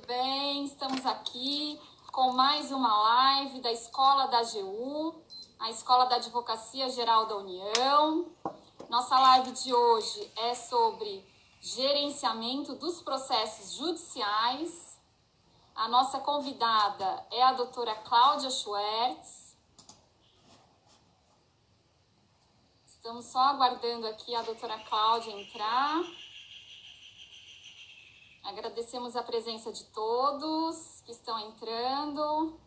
bem? Estamos aqui com mais uma live da Escola da AGU, a Escola da Advocacia Geral da União. Nossa live de hoje é sobre gerenciamento dos processos judiciais. A nossa convidada é a doutora Cláudia Schwertz. Estamos só aguardando aqui a doutora Cláudia entrar. Agradecemos a presença de todos que estão entrando.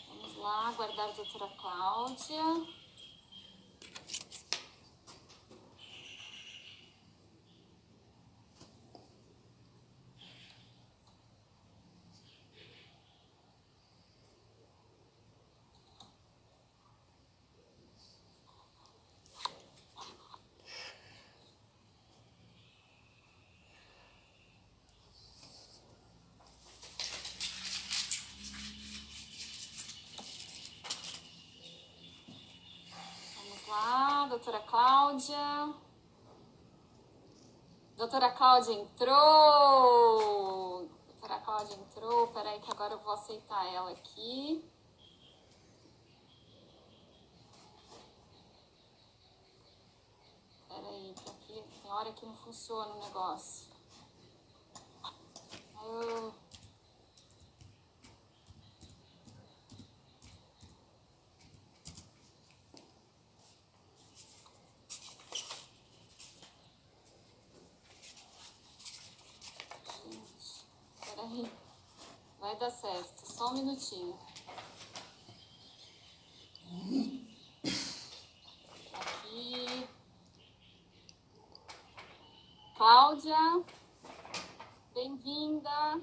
Vamos lá, aguardar a doutora Cláudia. Vamos lá, doutora Cláudia. Doutora Cláudia entrou! Doutora Cláudia entrou. Peraí que agora eu vou aceitar ela aqui. Peraí, que aqui tem hora que não funciona o negócio. Gente, peraí. Vai dar certo. Só um minutinho. Aqui. Cláudia, bem-vinda. A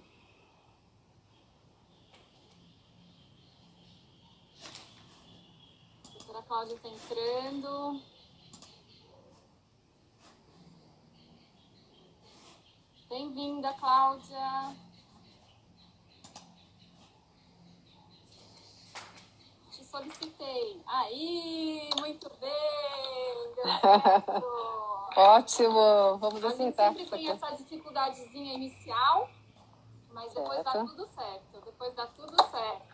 doutora Cláudia está entrando. Bem-vinda, Cláudia. Te solicitei. Aí, muito bem. Deu certo. Ótimo, vamos A gente aceitar. sempre tem essa dificuldadezinha inicial, mas depois dá tudo certo. Depois dá tudo certo.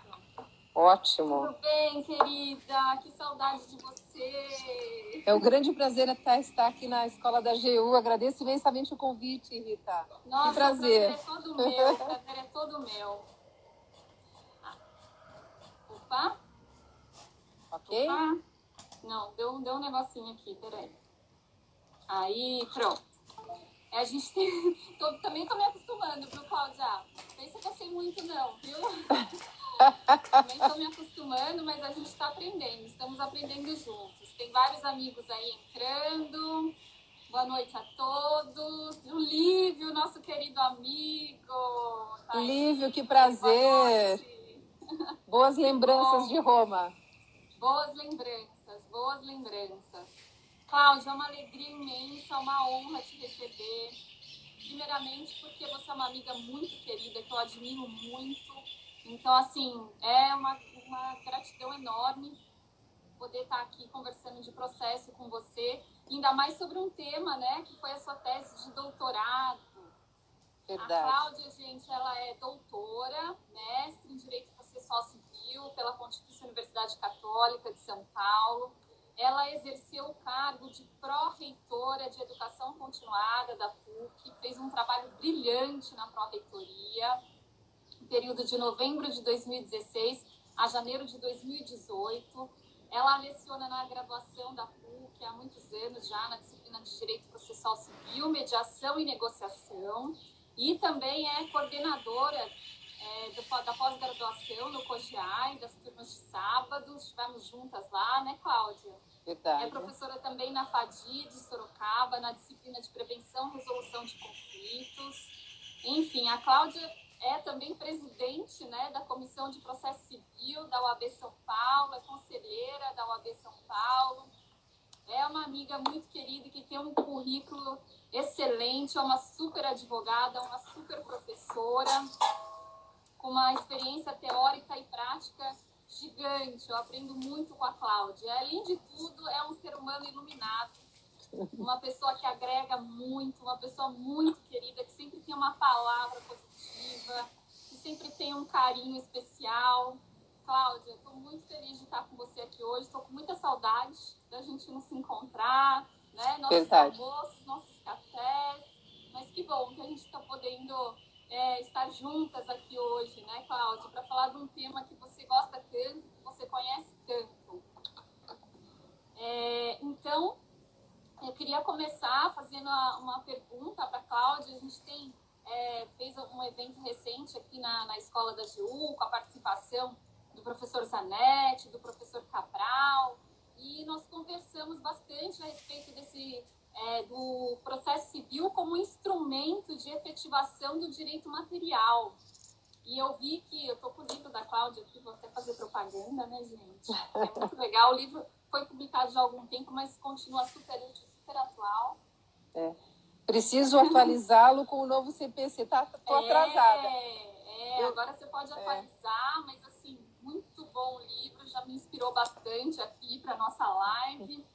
Ótimo. Tudo bem, querida? Que saudade de você. É um grande prazer estar aqui na Escola da AGU. Agradeço imensamente o convite, Rita. Nossa, que prazer. O prazer é todo meu. O prazer é todo meu. Opa. Ok? Opa. Não, deu um negocinho aqui, peraí. Aí, pronto. A gente tem... também tô me acostumando, viu, Cláudia? Pensa que eu sei muito não, viu? Também tô me acostumando, mas a gente tá aprendendo. Estamos aprendendo juntos. Tem vários amigos aí entrando. Boa noite a todos. O Lívio, nosso querido amigo. Tá aí. Lívio, que prazer. Boas lembranças de Roma. Boas lembranças, boas lembranças. Cláudia, é uma alegria imensa, uma honra te receber. Primeiramente porque você é uma amiga muito querida, que eu admiro muito. Então, assim, é uma gratidão enorme poder estar aqui conversando de processo com você. Ainda mais sobre um tema, né, que foi a sua tese de doutorado. Verdade. A Cláudia, gente, ela é doutora, mestre em Direito Processual Civil pela Pontifícia Universidade Católica de São Paulo. Ela exerceu o cargo de pró-reitora de Educação Continuada da PUC, fez um trabalho brilhante na pró-reitoria, no período de novembro de 2016 a janeiro de 2018. Ela leciona na graduação da PUC há muitos anos já, na disciplina de Direito Processual Civil, Mediação e Negociação, e também é coordenadora da pós-graduação no COGEAI, das turmas de sábado. Estivemos juntas lá, né, Cláudia? Verdade. É professora também na FADI de Sorocaba, na disciplina de Prevenção e Resolução de Conflitos. Enfim, a Cláudia é também presidente, né, da Comissão de Processo Civil da UAB São Paulo, é conselheira da UAB São Paulo, é uma amiga muito querida que tem um currículo excelente, é uma super advogada, uma super professora, com uma experiência teórica e prática gigante. Eu aprendo muito com a Cláudia. Além de tudo, é um ser humano iluminado, uma pessoa que agrega muito, uma pessoa muito querida, que sempre tem uma palavra positiva, que sempre tem um carinho especial. Cláudia, estou muito feliz de estar com você aqui hoje, estou com muita saudade da gente não se encontrar, né? Nossos almoços, nossos cafés, mas que bom que a gente está podendo estar juntas aqui hoje, né, Cláudia, para falar de um tema que você gosta tanto, que você conhece tanto. Então, eu queria começar fazendo uma pergunta para a Cláudia. A gente fez um evento recente aqui na Escola da GU, com a participação do professor Zanetti, do professor Cabral, e nós conversamos bastante a respeito do processo civil como instrumento de efetivação do direito material. E eu vi que, eu estou com o livro da Cláudia aqui, vou até fazer propaganda, né, gente? É muito legal. O livro foi publicado já há algum tempo, mas continua super útil, super atual. Preciso atualizá-lo com o novo CPC. Estou atrasada. Agora você pode atualizar, mas assim, muito bom o livro, já me inspirou bastante aqui para a nossa live.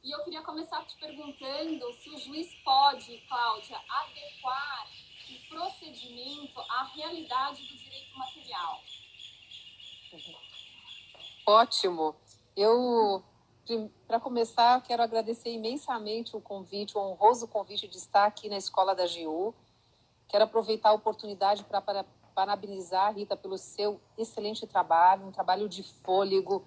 E eu queria começar te perguntando se o juiz pode, Cláudia, adequar o procedimento à realidade do direito material. Ótimo. Para começar, quero agradecer imensamente o convite, o honroso convite de estar aqui na Escola da GU. Quero aproveitar a oportunidade para parabenizar a Rita pelo seu excelente trabalho, um trabalho de fôlego,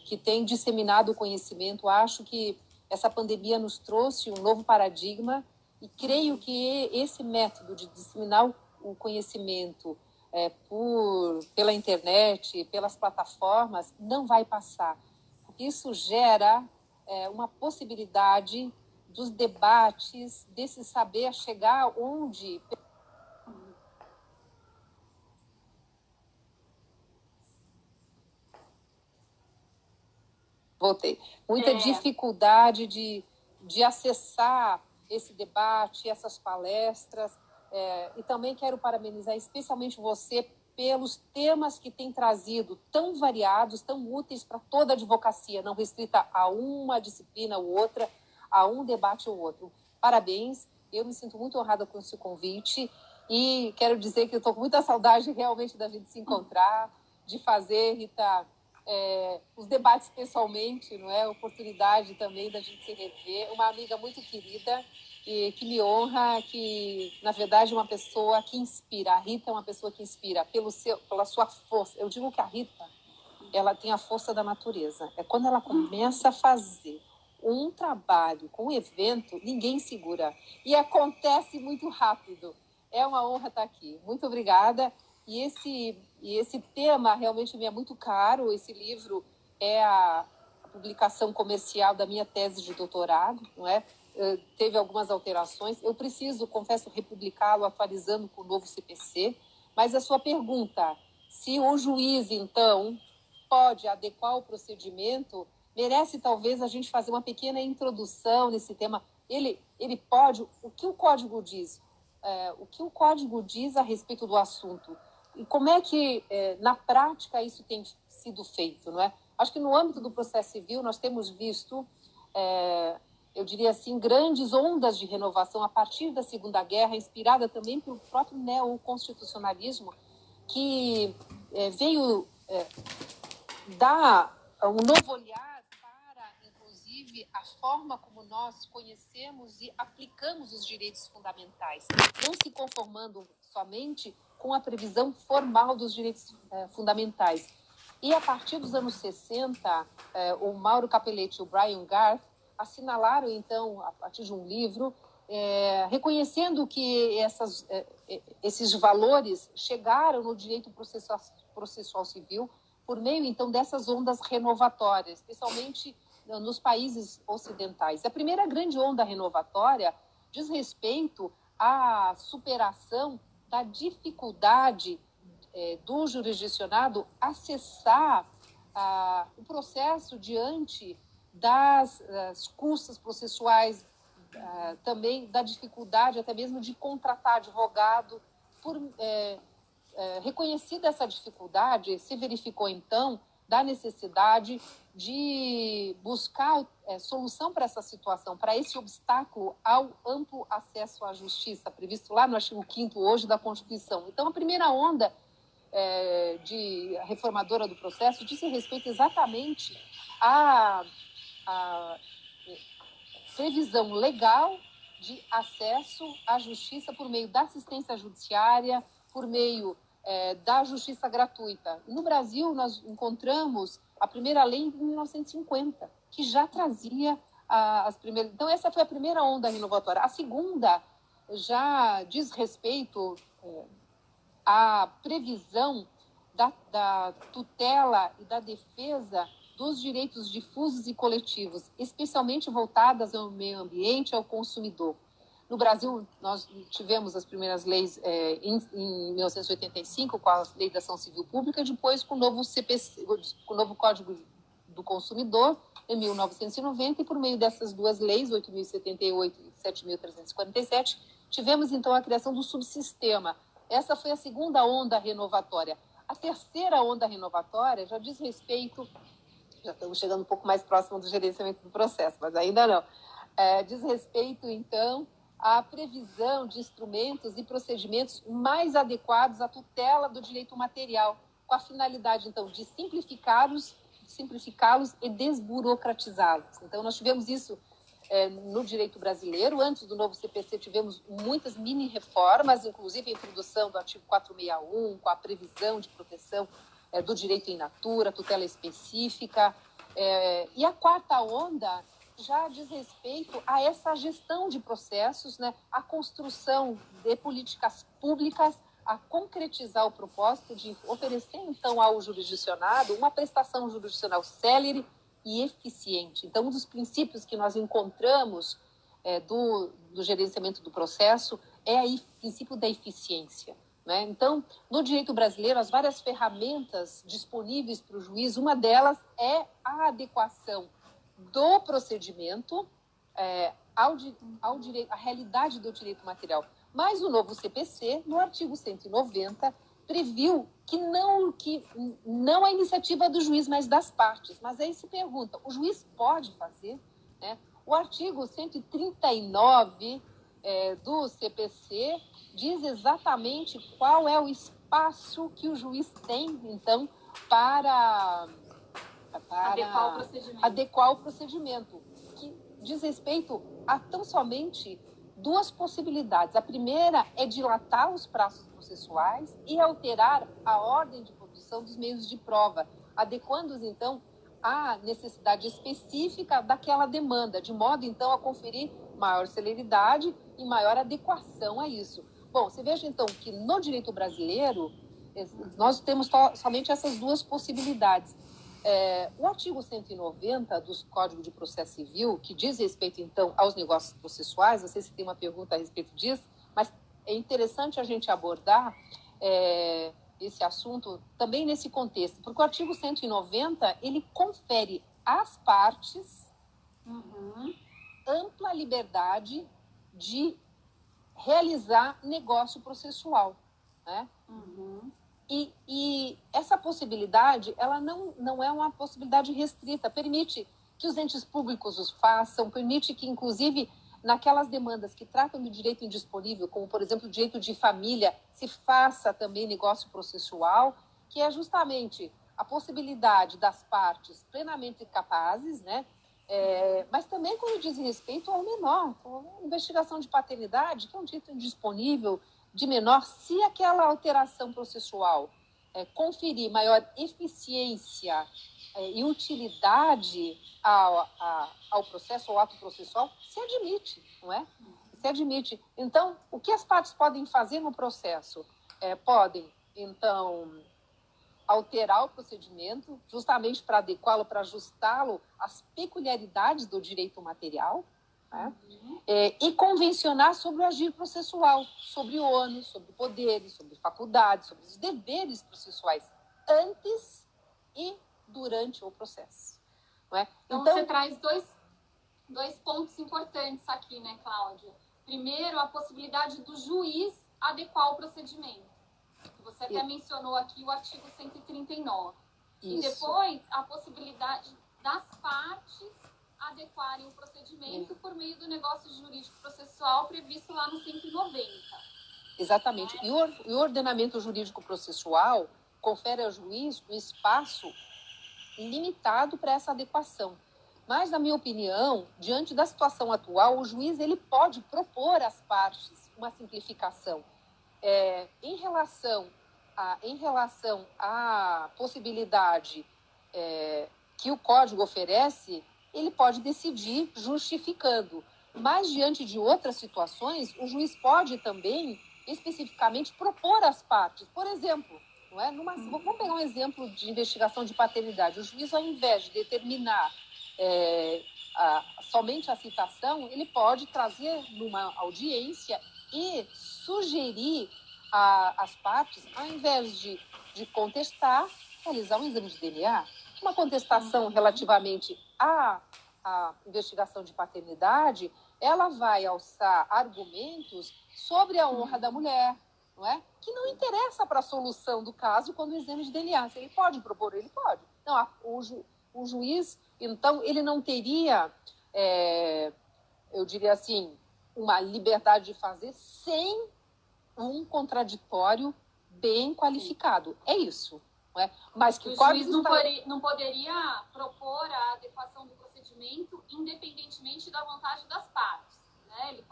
que tem disseminado o conhecimento. Acho que essa pandemia nos trouxe um novo paradigma e creio que esse método de disseminar o conhecimento pela internet, pelas plataformas, não vai passar. Porque isso gera uma possibilidade dos debates, desse saber chegar onde... Voltei. Muita dificuldade de acessar esse debate, essas palestras. E também quero parabenizar especialmente você pelos temas que tem trazido, tão variados, tão úteis para toda a advocacia, não restrita a uma disciplina ou outra, a um debate ou outro. Parabéns, eu me sinto muito honrada com esse convite e quero dizer que eu estou com muita saudade realmente da gente se encontrar, de fazer, Rita, os debates pessoalmente, não é? Oportunidade também da gente se rever. Uma amiga muito querida e que me honra, que, na verdade, é uma pessoa que inspira. A Rita é uma pessoa que inspira pela sua força. Eu digo que a Rita, ela tem a força da natureza. É quando ela começa a fazer um trabalho com um evento, ninguém segura. E acontece muito rápido. É uma honra estar aqui. Muito obrigada. E esse tema realmente me é muito caro. Esse livro é a publicação comercial da minha tese de doutorado, não é? Teve algumas alterações. Eu preciso, confesso, republicá-lo, atualizando com o novo CPC. Mas a sua pergunta, se o juiz, então, pode adequar o procedimento, merece talvez a gente fazer uma pequena introdução nesse tema. Ele pode... O que o Código diz? O que o Código diz a respeito do assunto? E como é que, na prática, isso tem sido feito, não é? Acho que no âmbito do processo civil nós temos visto, eu diria assim, grandes ondas de renovação a partir da Segunda Guerra, inspirada também pelo próprio neoconstitucionalismo, que veio dar um novo olhar para, inclusive, a forma como nós conhecemos e aplicamos os direitos fundamentais, não se conformando somente com a previsão formal dos direitos fundamentais. E a partir dos anos 60, o Mauro Capelletti e o Brian Garth assinalaram, então, a partir de um livro, reconhecendo que esses valores chegaram no direito processual civil por meio, então, dessas ondas renovatórias, especialmente nos países ocidentais. A primeira grande onda renovatória diz respeito à superação da dificuldade do jurisdicionado acessar o processo diante das custas processuais, também da dificuldade até mesmo de contratar advogado. Reconhecida essa dificuldade, se verificou então da necessidade de buscar solução para essa situação, para esse obstáculo ao amplo acesso à justiça, previsto lá no artigo 5º hoje da Constituição. Então, a primeira onda de reformadora do processo disse respeito exatamente à previsão legal de acesso à justiça por meio da assistência judiciária, por meio da justiça gratuita. No Brasil, nós encontramos a primeira lei em 1950, que já trazia as primeiras... Então, essa foi a primeira onda renovatória. A segunda já diz respeito à previsão da tutela e da defesa dos direitos difusos e coletivos, especialmente voltadas ao meio ambiente e ao consumidor. No Brasil, nós tivemos as primeiras leis em 1985, com a Lei da Ação Civil Pública, depois com o novo CPC, com o novo Código do Consumidor, em 1990, e por meio dessas duas leis, 8.078 e 7.347, tivemos então a criação do subsistema. Essa foi a segunda onda renovatória. A terceira onda renovatória já diz respeito, já estamos chegando um pouco mais próximo do gerenciamento do processo, mas ainda não, diz respeito então a previsão de instrumentos e procedimentos mais adequados à tutela do direito material, com a finalidade, então, de simplificá-los e desburocratizá-los. Então, nós tivemos isso no direito brasileiro. Antes do novo CPC, tivemos muitas mini-reformas, inclusive a introdução do artigo 461, com a previsão de proteção do direito in natura, tutela específica. E a quarta onda já diz respeito a essa gestão de processos, né, a construção de políticas públicas, a concretizar o propósito de oferecer, então, ao jurisdicionado uma prestação jurisdicional célere e eficiente. Então, um dos princípios que nós encontramos do gerenciamento do processo é o princípio da eficiência, né? Então, no direito brasileiro, as várias ferramentas disponíveis para o juiz, uma delas é a adequação do procedimento à realidade do direito material. Mas o novo CPC, no artigo 190, previu que não a iniciativa do juiz, mas das partes. Mas aí se pergunta, o juiz pode fazer? Né? O artigo 139 do CPC diz exatamente qual é o espaço que o juiz tem, então, para adequar o procedimento, que diz respeito a tão somente duas possibilidades. A primeira é dilatar os prazos processuais e alterar a ordem de produção dos meios de prova, adequando-os, então, à necessidade específica daquela demanda, de modo, então, a conferir maior celeridade e maior adequação a isso. Bom, você veja, então, que no direito brasileiro nós temos somente essas duas possibilidades. O artigo 190 do Código de Processo Civil, que diz respeito, então, aos negócios processuais, não sei se tem uma pergunta a respeito disso, mas é interessante a gente abordar esse assunto também nesse contexto, porque o artigo 190, ele confere às partes ampla liberdade de realizar negócio processual, né? E essa possibilidade, ela não é uma possibilidade restrita, permite que os entes públicos os façam, permite que, inclusive, naquelas demandas que tratam de direito indisponível, como, por exemplo, o direito de família, se faça também negócio processual, que é justamente a possibilidade das partes plenamente capazes, né? Mas também quando diz respeito ao menor, a investigação de paternidade, que é um direito indisponível de menor, se aquela alteração processual conferir maior eficiência e utilidade ao processo, ao ato processual, se admite, não é? Se admite. Então, o que as partes podem fazer no processo? Podem, então, alterar o procedimento, justamente para adequá-lo, para ajustá-lo às peculiaridades do direito material, né? E convencionar sobre o agir processual, sobre ônus, sobre poderes, sobre faculdades, sobre os deveres processuais antes e durante o processo. Não é? Então, você traz dois pontos importantes aqui, né, Cláudia? Primeiro, a possibilidade do juiz adequar o procedimento. Você até mencionou aqui o artigo 139. Isso. E depois, a possibilidade das partes adequarem o procedimento por meio do negócio jurídico processual previsto lá no 190. Exatamente. E o ordenamento jurídico processual confere ao juiz um espaço limitado para essa adequação. Mas, na minha opinião, diante da situação atual, o juiz ele pode propor às partes uma simplificação. Em relação à possibilidade que o Código oferece, ele pode decidir justificando. Mas, diante de outras situações, o juiz pode também, especificamente, propor às partes. Por exemplo, não é? Vamos pegar um exemplo de investigação de paternidade. O juiz, ao invés de determinar somente a citação, ele pode trazer numa audiência e sugerir às partes, ao invés de contestar, realizar um exame de DNA. Uma contestação relativamente à investigação de paternidade, ela vai alçar argumentos sobre a honra da mulher, não é? Que não interessa para a solução do caso quando o exame de DNA. Se ele pode propor, ele pode. Não, o juiz, então, ele não teria, eu diria assim, uma liberdade de fazer sem um contraditório bem qualificado. É isso. Não é? Mas que o juiz não poderia propor a adequação do procedimento independentemente da vontade das partes. Né? Ele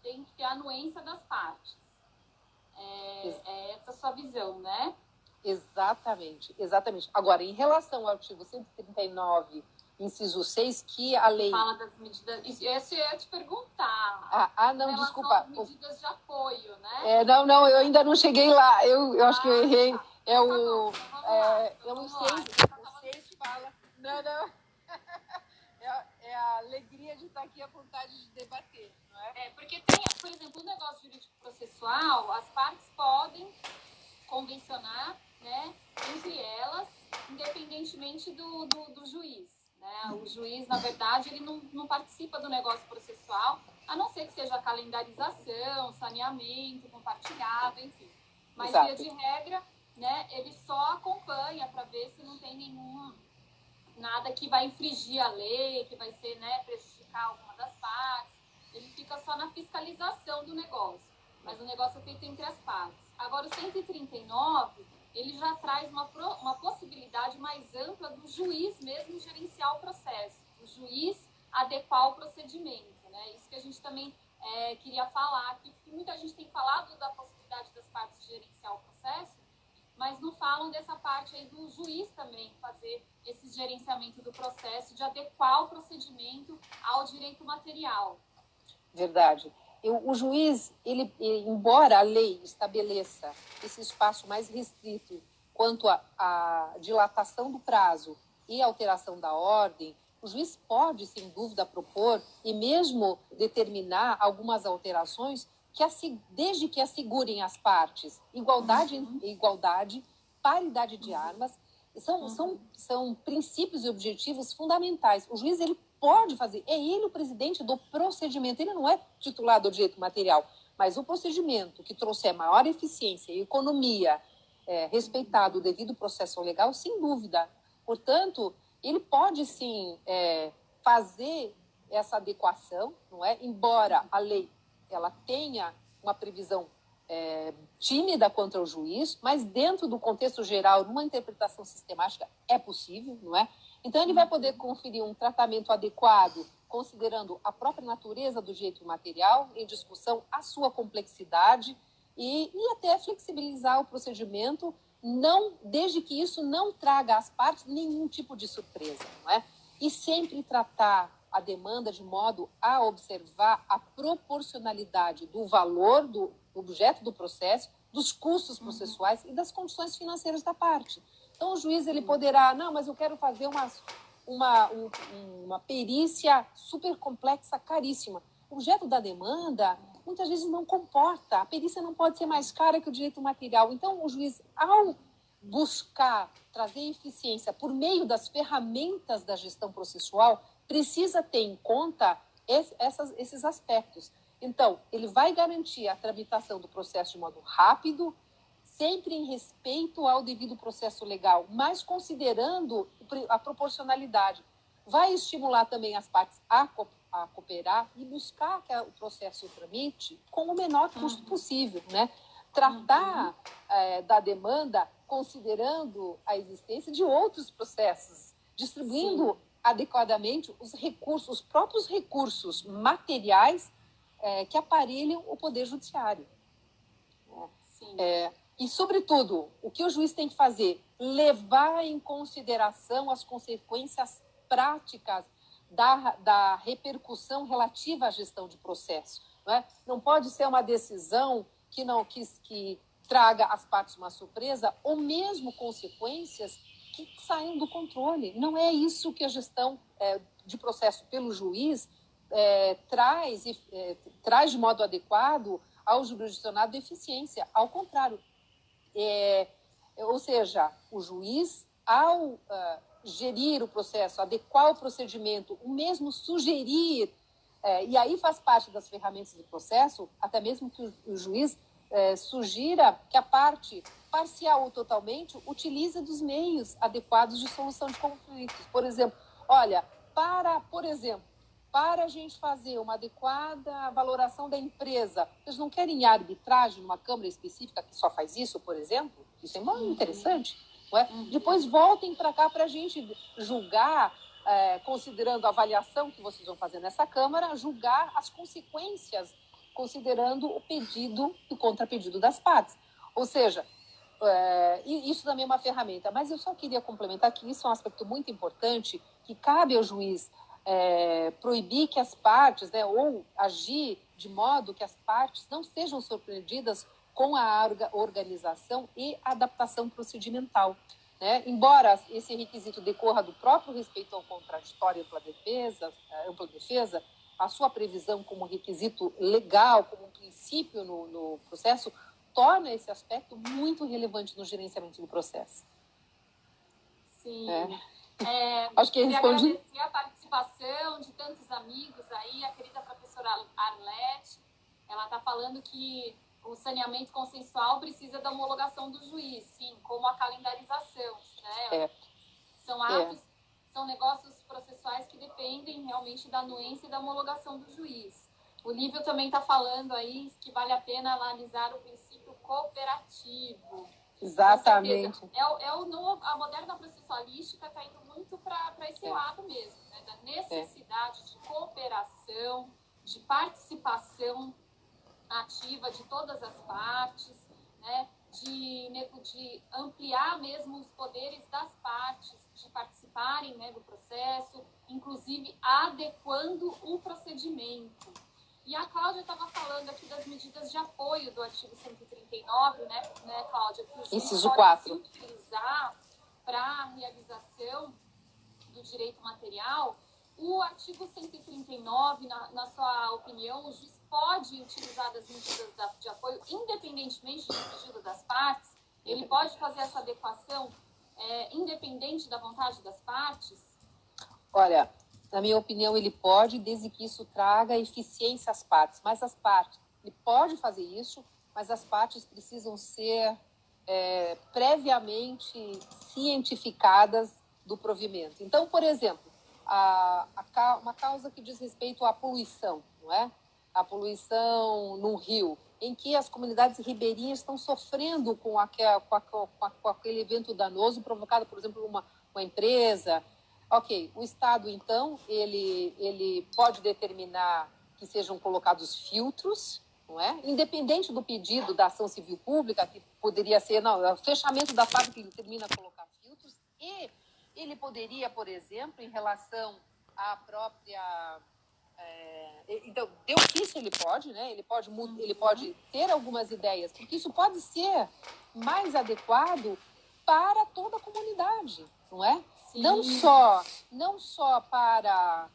tem que ter a anuência das partes. É essa a sua visão, né? Exatamente. Agora, em relação ao artigo 139, inciso 6, que a lei... Fala das medidas... Isso eu ia te perguntar. Não, desculpa. As medidas de apoio, né? Não, eu ainda não cheguei lá. Eu acho que eu errei. Tá. O 6 fala... Não. É a alegria de estar aqui, a vontade de debater, não é? Porque tem, por exemplo, o negócio jurídico processual, as partes podem convencionar, né, entre elas, independentemente do juiz. Né? O juiz, na verdade, ele não participa do negócio processual, a não ser que seja calendarização, saneamento, compartilhado, enfim. Mas, via de regra, né, ele só acompanha para ver se não tem nada que vai infringir a lei, que vai ser, né, prejudicar alguma das partes. Ele fica só na fiscalização do negócio. Mas o negócio é feito entre as partes. Agora, o 139, ele já traz uma possibilidade mais ampla do juiz mesmo gerenciar o processo. O juiz adequar o procedimento. Né? Isso que a gente também queria falar aqui, porque muita gente tem falado da possibilidade das partes gerenciar o processo, mas não falam dessa parte aí do juiz também fazer esse gerenciamento do processo, de adequar o procedimento ao direito material. Verdade. O juiz, embora a lei estabeleça esse espaço mais restrito quanto à dilatação do prazo e alteração da ordem, o juiz pode, sem dúvida, propor e mesmo determinar algumas alterações desde que assegurem às partes igualdade, paridade de armas, são princípios e objetivos fundamentais. O juiz ele pode fazer, é ele o presidente do procedimento, ele não é titular do direito material, mas o procedimento que trouxer maior eficiência e economia, respeitado o devido processo legal, sem dúvida. Portanto, ele pode sim fazer essa adequação, não é? Embora a lei ela tenha uma previsão tímida contra o juiz, mas dentro do contexto geral, numa interpretação sistemática, é possível, não é? Então, ele vai poder conferir um tratamento adequado, considerando a própria natureza do direito material, em discussão a sua complexidade e até flexibilizar o procedimento, desde que isso não traga às partes nenhum tipo de surpresa, não é? E sempre tratar a demanda de modo a observar a proporcionalidade do valor do objeto do processo, dos custos processuais e das condições financeiras da parte. Então, o juiz ele poderá, não, mas eu quero fazer uma perícia super complexa, caríssima. O objeto da demanda, muitas vezes, não comporta. A perícia não pode ser mais cara que o direito material. Então, o juiz, ao buscar trazer eficiência por meio das ferramentas da gestão processual, precisa ter em conta esses aspectos. Então, ele vai garantir a tramitação do processo de modo rápido, sempre em respeito ao devido processo legal, mas considerando a proporcionalidade. Vai estimular também as partes a cooperar e buscar que o processo tramite com o menor custo possível, né? Tratar da demanda considerando a existência de outros processos, distribuindo adequadamente os próprios recursos materiais que aparelham o Poder Judiciário. E, sobretudo, o que o juiz tem que fazer? Levar em consideração as consequências práticas da repercussão relativa à gestão de processo. Não pode ser uma decisão que traga às partes uma surpresa ou mesmo consequências que saiam do controle. Não é isso que a gestão de processo pelo juiz traz de modo adequado ao jurisdicionado de eficiência. Ao contrário, ou seja, o juiz, ao gerir o processo, adequar o procedimento, o mesmo sugerir, e aí faz parte das ferramentas do processo, até mesmo que o juiz sugira que a parte, parcial ou totalmente, utilize dos meios adequados de solução de conflitos. Por exemplo, para a gente fazer uma adequada valoração da empresa, vocês não querem ir à arbitragem numa Câmara específica que só faz isso, por exemplo? Isso é muito interessante. Não é? Depois voltem para cá para a gente julgar, considerando a avaliação que vocês vão fazer nessa Câmara, julgar as consequências, considerando o pedido e o contrapedido das partes. Ou seja, isso também é uma ferramenta. Mas eu só queria complementar que isso é um aspecto muito importante, que cabe ao juiz proibir que as partes, ou agir de modo que as partes não sejam surpreendidas com a organização e adaptação procedimental. Embora esse requisito decorra do próprio respeito ao contraditório e ampla defesa, a sua previsão como requisito legal, como um princípio no processo, torna esse aspecto muito relevante no gerenciamento do processo. Sim. Acho que respondi. Agradecer a participação de tantos amigos aí, a querida professora Arlete. Ela está falando que o saneamento consensual precisa da homologação do juiz, sim, como a calendarização, né? São atos, são negócios processuais que dependem realmente da anuência e da homologação do juiz. O Lívio também está falando aí que vale a pena analisar o princípio cooperativo. Exatamente. A moderna processualística está indo muito para esse lado mesmo, né? Da necessidade de cooperação, de participação ativa de todas as partes, né? De ampliar mesmo os poderes das partes, de participarem, né, do processo, inclusive adequando o procedimento. E a Cláudia estava falando aqui das medidas de apoio do artigo 139, né, Cláudia? Que o juiz pode se utilizar para a realização do direito material. O artigo 139, na sua opinião, o juiz pode utilizar das medidas de apoio, independentemente do pedido das partes? Ele pode fazer essa adequação independente da vontade das partes? Olha, na minha opinião, ele pode, desde que isso traga eficiência às partes. Mas as partes, ele pode fazer isso, mas as partes precisam ser previamente cientificadas do provimento. Então, por exemplo, uma causa que diz respeito à poluição, não é? A poluição no rio, em que as comunidades ribeirinhas estão sofrendo com aquele evento danoso provocado, por exemplo, por uma empresa. Ok, o Estado, então, ele pode determinar que sejam colocados filtros, não é? Independente do pedido da ação civil pública, que poderia ser, o fechamento da fábrica que determina colocar filtros, e ele poderia, por exemplo, em relação à própria... Então, de ofício ele pode, né? Ele pode ter algumas ideias, porque isso pode ser mais adequado para toda a comunidade, não é? Sim. Não só para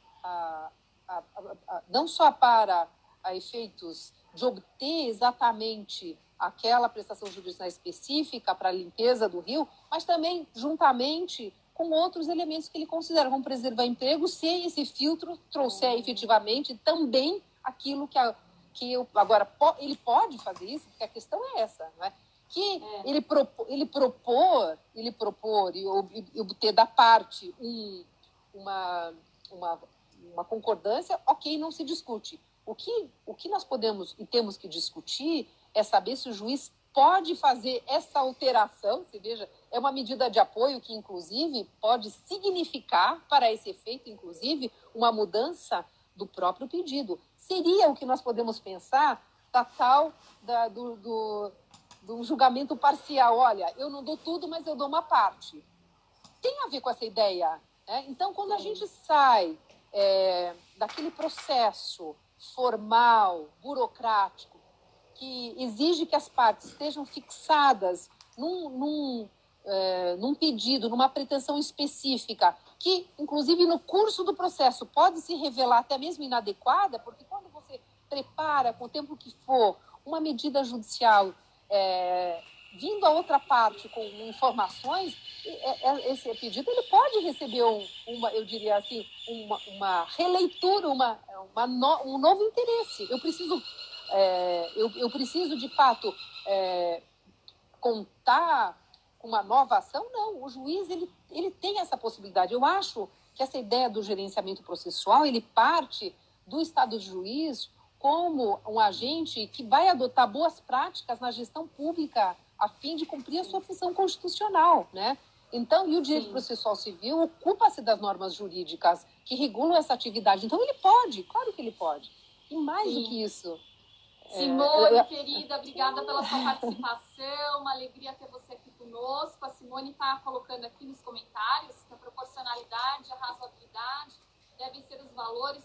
não só para efeitos de obter exatamente aquela prestação jurisdicional específica para a limpeza do rio, mas também juntamente com outros elementos que ele considera, como preservar emprego, se esse filtro trouxer efetivamente também aquilo agora, ele pode fazer isso, porque a questão é essa, não é? Que ele propor e obter da parte uma concordância, ok, não se discute. O que nós podemos e temos que discutir é saber se o juiz pode fazer essa alteração. Você veja, é uma medida de apoio que, inclusive, pode significar, para esse efeito, inclusive, uma mudança do próprio pedido. Seria o que nós podemos pensar do julgamento parcial. Olha, eu não dou tudo, mas eu dou uma parte. Tem a ver com essa ideia, né? Então, quando a gente sai daquele processo formal, burocrático, que exige que as partes estejam fixadas num pedido, numa pretensão específica, que, inclusive, no curso do processo pode se revelar até mesmo inadequada, porque quando você prepara, com o tempo que for, uma medida judicial vindo a outra parte com informações, esse pedido ele pode receber eu diria assim, uma releitura, um novo interesse. Eu preciso de fato contar com uma nova ação? Não, o juiz ele tem essa possibilidade. Eu acho que essa ideia do gerenciamento processual ele parte do Estado de juiz como um agente que vai adotar boas práticas na gestão pública a fim de cumprir a sua função constitucional, né? Então, e o direito processual civil ocupa-se das normas jurídicas que regulam essa atividade. Então, ele pode, claro que ele pode. E mais do que isso... Simone, querida, obrigada pela sua participação, uma alegria ter você aqui conosco. A Simone está colocando aqui nos comentários que a proporcionalidade, a razoabilidade devem ser os valores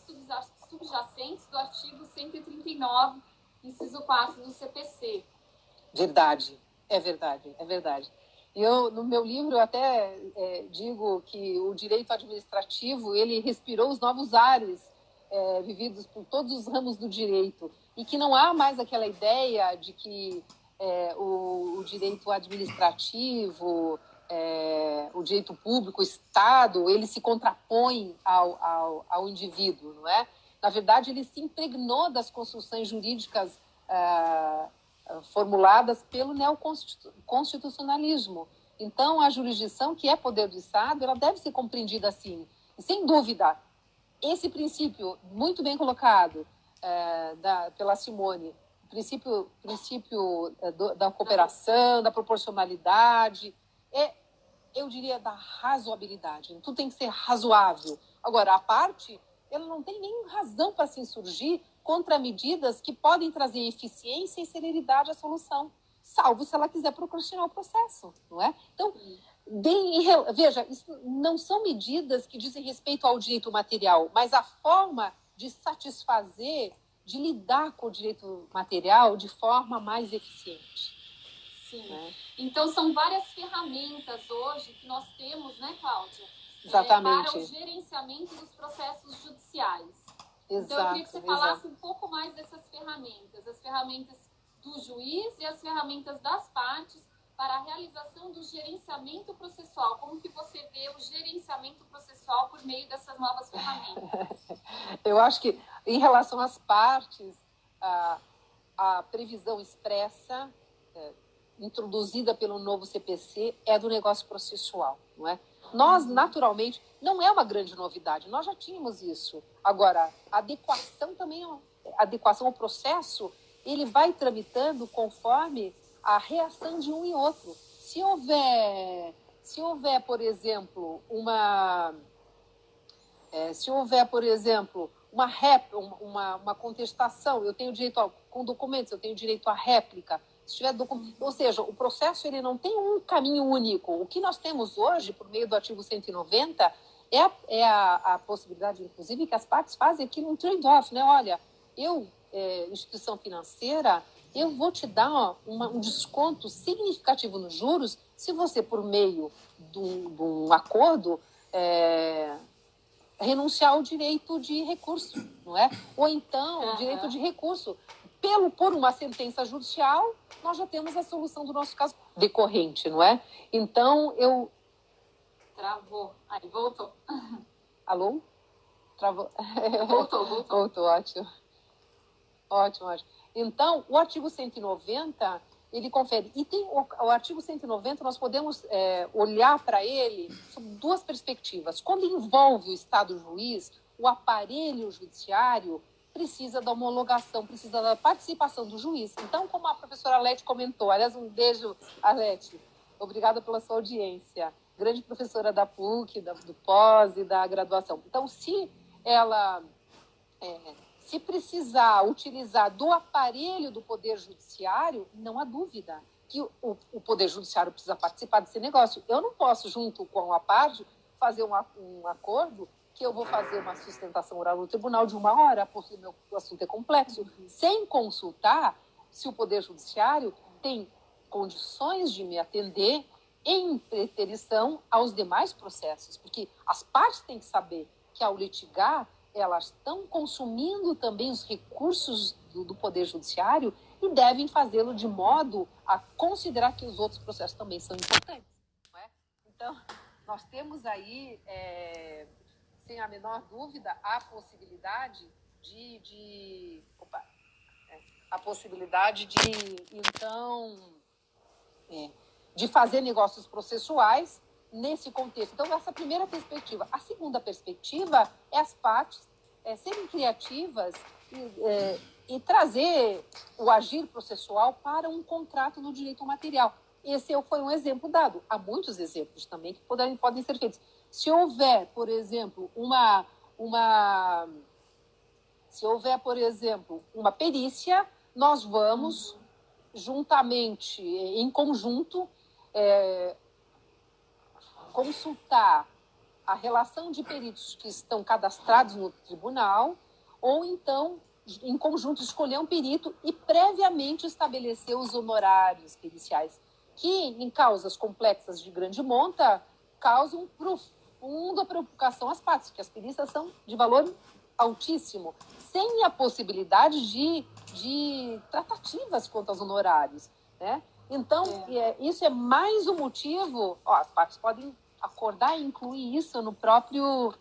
subjacentes do artigo 139, inciso 4 do CPC. Verdade, é verdade, é verdade. E eu, no meu livro, eu até digo que o direito administrativo, ele respirou os novos ares vividos por todos os ramos do direito, e que não há mais aquela ideia de que o direito administrativo, o direito público, o Estado, ele se contrapõe ao indivíduo, não é? Na verdade, ele se impregnou das construções jurídicas formuladas pelo neoconstitucionalismo. Então, a jurisdição, que é poder do Estado, ela deve ser compreendida assim. E, sem dúvida, esse princípio, muito bem colocado pela Simone, o princípio da cooperação, da proporcionalidade, eu diria, da razoabilidade. Tudo tem que ser razoável. Agora, a parte, ela não tem nem razão para se insurgir contra medidas que podem trazer eficiência e celeridade à solução, salvo se ela quiser procrastinar o processo, não é? Então, veja, isso não são medidas que dizem respeito ao direito material, mas a forma de satisfazer, de lidar com o direito material de forma mais eficiente. Sim. Né? Então, são várias ferramentas hoje que nós temos, né, Cláudia? Exatamente. Para o gerenciamento dos processos judiciais. Exato, então, eu queria que você falasse um pouco mais dessas ferramentas, as ferramentas do juiz e as ferramentas das partes para a realização do gerenciamento processual. Como que você vê o gerenciamento processual por meio dessas novas ferramentas? Eu acho que, em relação às partes, a previsão expressa, introduzida pelo novo CPC, é do negócio processual, não é? Nós, naturalmente, não é uma grande novidade, nós já tínhamos isso. Agora, a adequação também, a adequação ao processo, ele vai tramitando conforme a reação de um e outro. Se houver, por exemplo, uma contestação, eu tenho direito com documentos, eu tenho direito à réplica. Se tiver ou seja, o processo ele não tem um caminho único. O que nós temos hoje, por meio do artigo 190, é a possibilidade, inclusive, que as partes fazem aqui um trade-off, né? Olha, instituição financeira, eu vou te dar um desconto significativo nos juros se você, por meio de um acordo, renunciar ao direito de recurso, não é? Ou então, direito de recurso. Por uma sentença judicial, nós já temos a solução do nosso caso decorrente, não é? Então, Travou. Aí, voltou. Alô? Travou? Voltou. Voltou, ótimo. Ótimo. Então, o artigo 190, ele confere. E tem o artigo 190, nós podemos olhar para ele sob duas perspectivas. Quando envolve o Estado juiz, o aparelho judiciário precisa da homologação, precisa da participação do juiz. Então, como a professora Alete comentou, aliás, um beijo, Alete, obrigada pela sua audiência, grande professora da PUC, do pós e da graduação. Então, se ela... se precisar utilizar do aparelho do Poder Judiciário, não há dúvida que o Poder Judiciário precisa participar desse negócio. Eu não posso, junto com a PARD, fazer um acordo que eu vou fazer uma sustentação oral no tribunal de 1 hora, porque o assunto é complexo, sem consultar se o Poder Judiciário tem condições de me atender em preterição aos demais processos. Porque as partes têm que saber que, ao litigar, elas estão consumindo também os recursos do Poder Judiciário e devem fazê-lo de modo a considerar que os outros processos também são importantes. Não é? Então, nós temos aí, sem a menor dúvida, a possibilidade então, de fazer negócios processuais nesse contexto. Então, essa primeira perspectiva. A segunda perspectiva é as partes serem criativas e trazer o agir processual para um contrato no direito material. Esse foi um exemplo dado. Há muitos exemplos também que podem ser feitos. Se houver, por exemplo, uma perícia, nós vamos juntamente, em conjunto, consultar a relação de peritos que estão cadastrados no tribunal, ou então, em conjunto, escolher um perito e previamente estabelecer os honorários periciais, que, em causas complexas de grande monta, causam profunda preocupação às partes, porque as perícias são de valor altíssimo, sem a possibilidade de tratativas quanto aos honorários, né? Então, isso é mais um motivo, as partes podem acordar e incluir isso no próprio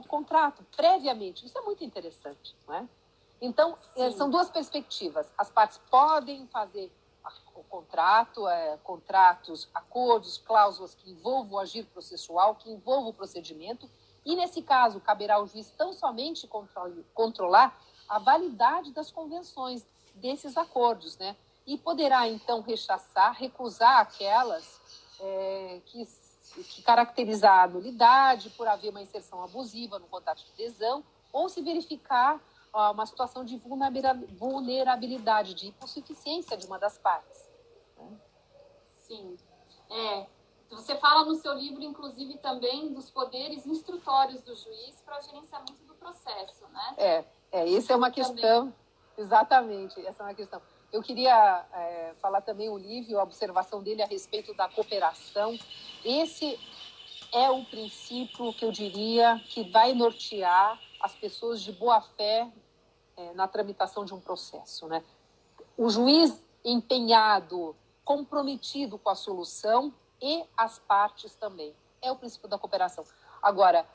contrato, previamente. Isso é muito interessante, não é? Então, são duas perspectivas. As partes podem fazer o contrato, contratos, acordos, cláusulas que envolvam o agir processual, que envolvam o procedimento, e, nesse caso, caberá ao juiz tão somente controlar a validade das convenções desses acordos, né? E poderá, então, recusar aquelas que caracterizar a nulidade por haver uma inserção abusiva no contrato de adesão, ou se verificar uma situação de vulnerabilidade, de hipossuficiência de uma das partes. Sim. Você fala no seu livro, inclusive, também dos poderes instrutórios do juiz para o gerenciamento do processo, né? Isso é uma questão, exatamente, essa é uma questão. Eu queria falar também o Lívio, a observação dele a respeito da cooperação. Esse é o princípio que eu diria que vai nortear as pessoas de boa-fé na tramitação de um processo, né? O juiz empenhado, comprometido com a solução e as partes também. É o princípio da cooperação. Agora,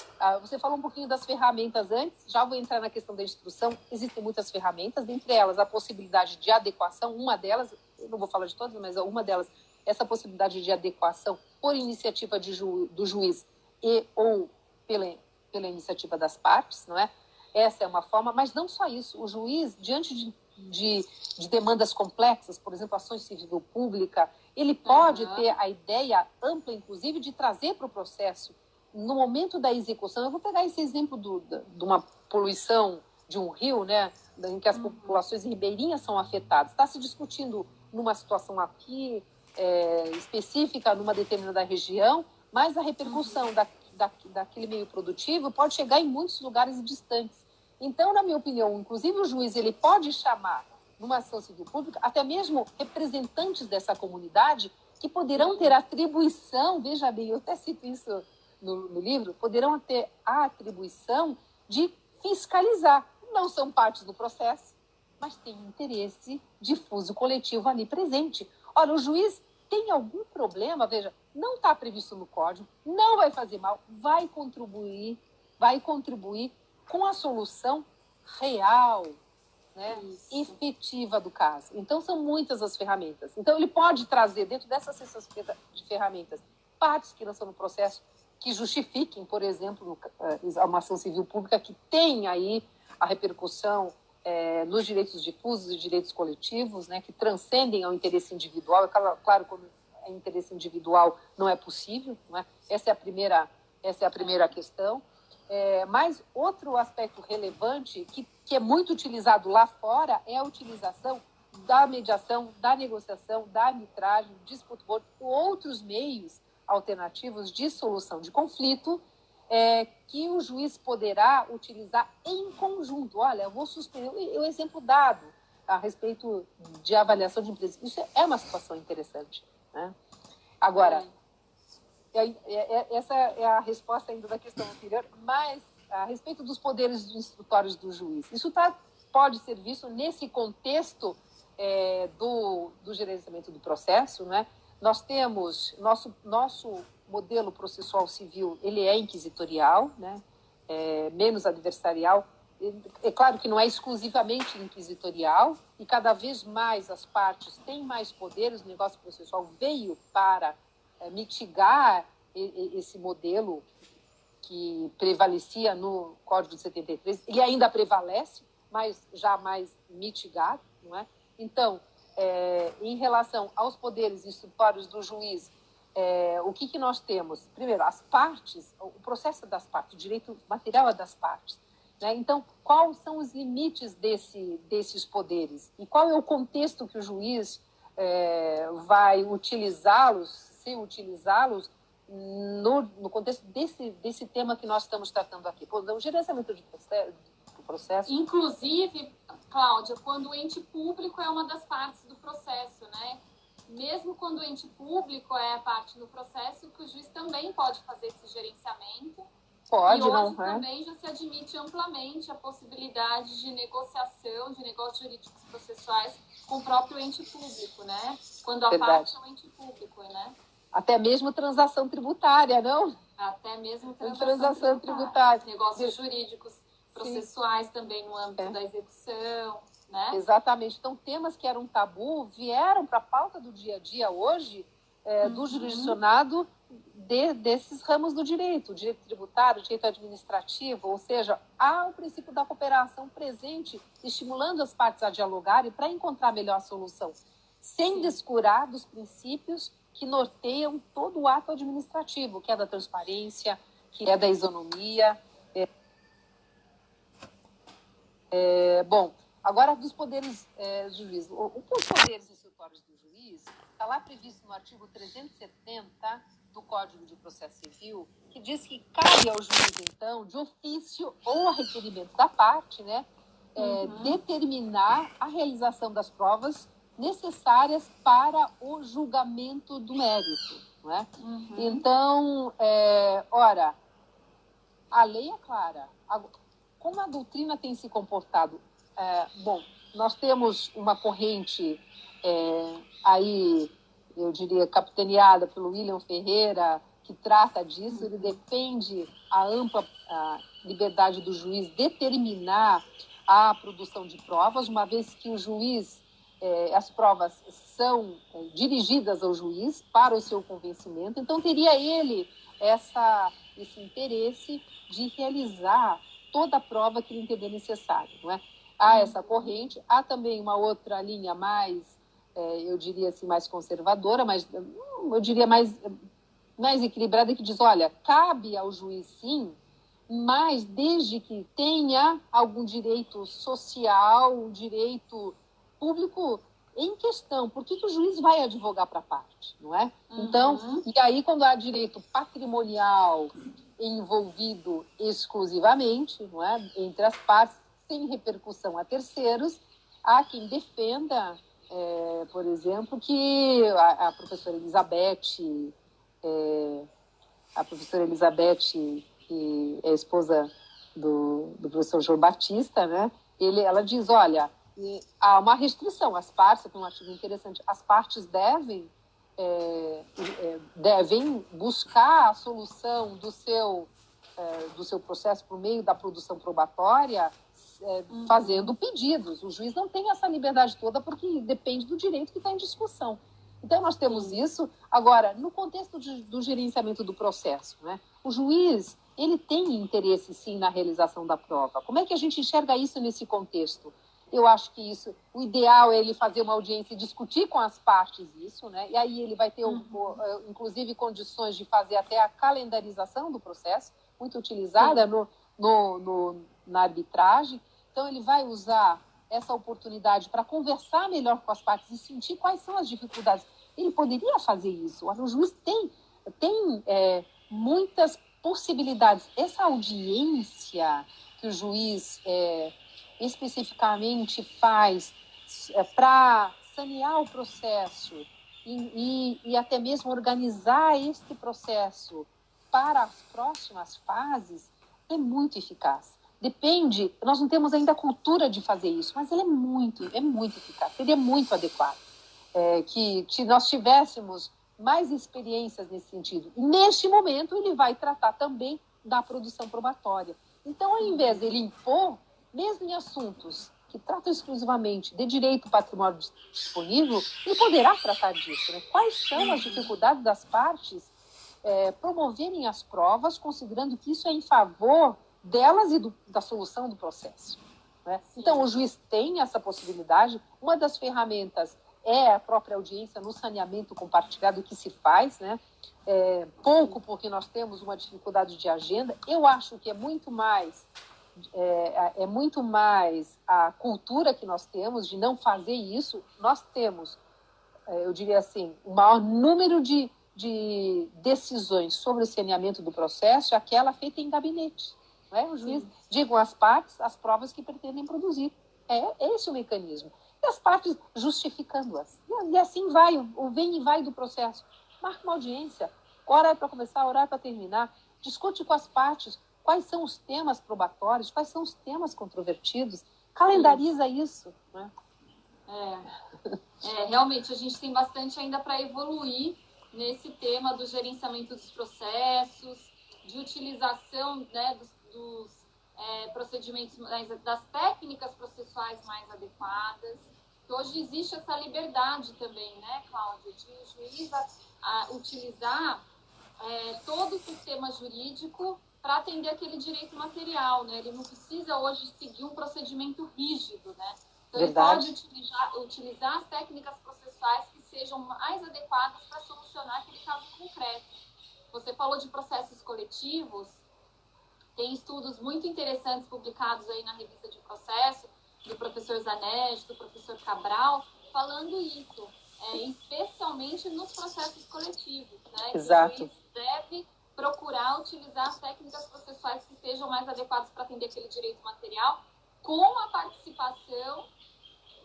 você falou um pouquinho das ferramentas antes, já vou entrar na questão da instrução. Existem muitas ferramentas, dentre elas a possibilidade de adequação, uma delas, eu não vou falar de todas, mas uma delas, essa possibilidade de adequação por iniciativa do juiz ou pela iniciativa das partes, não é? Essa é uma forma, mas não só isso. O juiz, diante de demandas complexas, por exemplo, ações civil pública, ele pode ter a ideia ampla, inclusive, de trazer para o processo, no momento da execução. Eu vou pegar esse exemplo de uma poluição de um rio, né, em que as populações ribeirinhas são afetadas. Está se discutindo numa situação aqui específica, numa determinada região, mas a repercussão daquele meio produtivo pode chegar em muitos lugares distantes. Então, na minha opinião, inclusive o juiz ele pode chamar numa ação civil pública, até mesmo representantes dessa comunidade que poderão ter atribuição, veja bem, eu até cito isso no livro, poderão ter a atribuição de fiscalizar. Não são partes do processo, mas têm interesse difuso coletivo ali presente. Olha, o juiz tem algum problema, veja, não está previsto no código, não vai fazer mal, vai contribuir com a solução real, né, efetiva do caso. Então, são muitas as ferramentas. Então, ele pode trazer dentro dessas cestas de ferramentas partes que não são no processo que justifiquem, por exemplo, uma ação civil pública que tem aí a repercussão nos direitos difusos e direitos coletivos, né, que transcendem ao interesse individual. É claro, quando é interesse individual não é possível, não é? Essa é a primeira questão. Mas outro aspecto relevante que é muito utilizado lá fora é a utilização da mediação, da negociação, da arbitragem, do disputa board, outros meios alternativos de solução de conflito que o juiz poderá utilizar em conjunto. Olha, eu vou suspender o exemplo dado a respeito de avaliação de empresas. Isso é uma situação interessante, né? Agora, essa é a resposta ainda da questão anterior, mas a respeito dos poderes instrutórios do juiz. Isso pode ser visto nesse contexto do gerenciamento do processo, né? Nós temos nosso modelo processual civil, ele é inquisitorial, né? Menos adversarial. É claro que não é exclusivamente inquisitorial, e cada vez mais as partes têm mais poderes. O negócio processual veio para mitigar esse modelo que prevalecia no Código de 73. Ele ainda prevalece, mas já mais mitigado, não é? Então, em relação aos poderes instrutórios do juiz, o que nós temos? Primeiro, as partes, o processo das partes, o direito material é das partes, né? Então, quais são os limites desses poderes? E qual é o contexto que o juiz vai utilizá-los no contexto desse tema que nós estamos tratando aqui? O gerenciamento do processo. Inclusive, Cláudia, quando o ente público é uma das partes do processo, né? Mesmo quando o ente público é a parte do processo, que o juiz também pode fazer esse gerenciamento. Pode, e hoje não também já se admite amplamente a possibilidade de negociação, de negócios jurídicos processuais com o próprio ente público, né? Quando a parte é um ente público, né? Até mesmo transação tributária, não? Até mesmo transação tributária. Negócios jurídicos processuais também no âmbito da execução, né? Exatamente. Então, temas que eram tabu vieram para a pauta do dia a dia hoje, do jurisdicionado desses ramos do direito, o direito tributário, o direito administrativo, ou seja, há o princípio da cooperação presente, estimulando as partes a dialogarem para encontrar a melhor solução, sem descurar dos princípios que norteiam todo o ato administrativo, que é da transparência, que é da isonomia. Bom, agora dos poderes do juiz. Os poderes instrutórios do juiz está lá previsto no artigo 370 do Código de Processo Civil, que diz que cabe ao juiz, então, de ofício ou a requerimento da parte, né, determinar a realização das provas necessárias para o julgamento do mérito, não é? Então, ora, a lei é clara. Como a doutrina tem se comportado? Bom, nós temos uma corrente aí, eu diria, capitaneada pelo William Ferreira, que trata disso. Ele defende a ampla liberdade do juiz determinar a produção de provas, uma vez que o juiz, as provas são dirigidas ao juiz para o seu convencimento. Então, teria ele esse interesse de realizar toda a prova que ele entender necessário, não é? Há essa corrente, há também uma outra linha mais, eu diria assim, mais conservadora, mas eu diria mais equilibrada, que diz, olha, cabe ao juiz sim, mas desde que tenha algum direito social, direito público em questão. Por que o juiz vai advogar para a parte, não é? Então, e aí quando há direito patrimonial envolvido exclusivamente, não é, entre as partes, sem repercussão a terceiros, há quem defenda, por exemplo, que a professora Elizabeth, que é a esposa do professor João Batista, né? Ela diz, olha, há uma restrição, as partes, tem um artigo interessante, as partes devem buscar a solução do seu processo por meio da produção probatória, fazendo pedidos. O juiz não tem essa liberdade toda porque depende do direito que está em discussão. Então, nós temos isso. Agora, no contexto do gerenciamento do processo, né, o juiz ele tem interesse, sim, na realização da prova. Como é que a gente enxerga isso nesse contexto? Eu acho que o ideal é ele fazer uma audiência e discutir com as partes isso, né? E aí ele vai ter, inclusive, condições de fazer até a calendarização do processo, muito utilizada na arbitragem. Então, ele vai usar essa oportunidade para conversar melhor com as partes e sentir quais são as dificuldades. Ele poderia fazer isso. O juiz tem muitas possibilidades. Essa audiência que o juiz especificamente faz para sanear o processo e até mesmo organizar este processo para as próximas fases, é muito eficaz. Depende, nós não temos ainda a cultura de fazer isso, mas ele é muito eficaz, seria muito adequado. Que nós tivéssemos mais experiências nesse sentido. E, neste momento, ele vai tratar também da produção probatória. Então, ao invés dele impor, mesmo em assuntos que tratam exclusivamente de direito patrimônio disponível, ele poderá tratar disso. Né? Quais são as dificuldades das partes promoverem as provas, considerando que isso é em favor delas e da solução do processo. Né? Então, o juiz tem essa possibilidade. Uma das ferramentas é a própria audiência no saneamento compartilhado que se faz, né? Pouco porque nós temos uma dificuldade de agenda. Eu acho que é muito mais a cultura que nós temos de não fazer isso. Nós temos, eu diria assim, o maior número de decisões sobre o saneamento do processo é aquela feita em gabinete. Né? O juiz diga às partes as provas que pretendem produzir. É esse o mecanismo. E as partes justificando-as. E assim vai, o vem e vai do processo. Marca uma audiência, hora para começar, hora para terminar. Discute com as partes quais são os temas probatórios, quais são os temas controvertidos. Calendariza isso. Né? Realmente, a gente tem bastante ainda para evoluir nesse tema do gerenciamento dos processos, de utilização, né, dos procedimentos, das técnicas processuais mais adequadas. Hoje existe essa liberdade também, né, Cláudia, de o juiz utilizar todo o sistema jurídico para atender aquele direito material, né? Ele não precisa hoje seguir um procedimento rígido, né? Então, Verdade. ele pode utilizar as técnicas processuais que sejam mais adequadas para solucionar aquele caso concreto. Você falou de processos coletivos. Tem estudos muito interessantes publicados aí na revista de processo, do professor Zanetti, do professor Cabral, falando isso, especialmente nos processos coletivos, né? Exato. Que o juiz deve procurar utilizar as técnicas processuais que sejam mais adequadas para atender aquele direito material, com a participação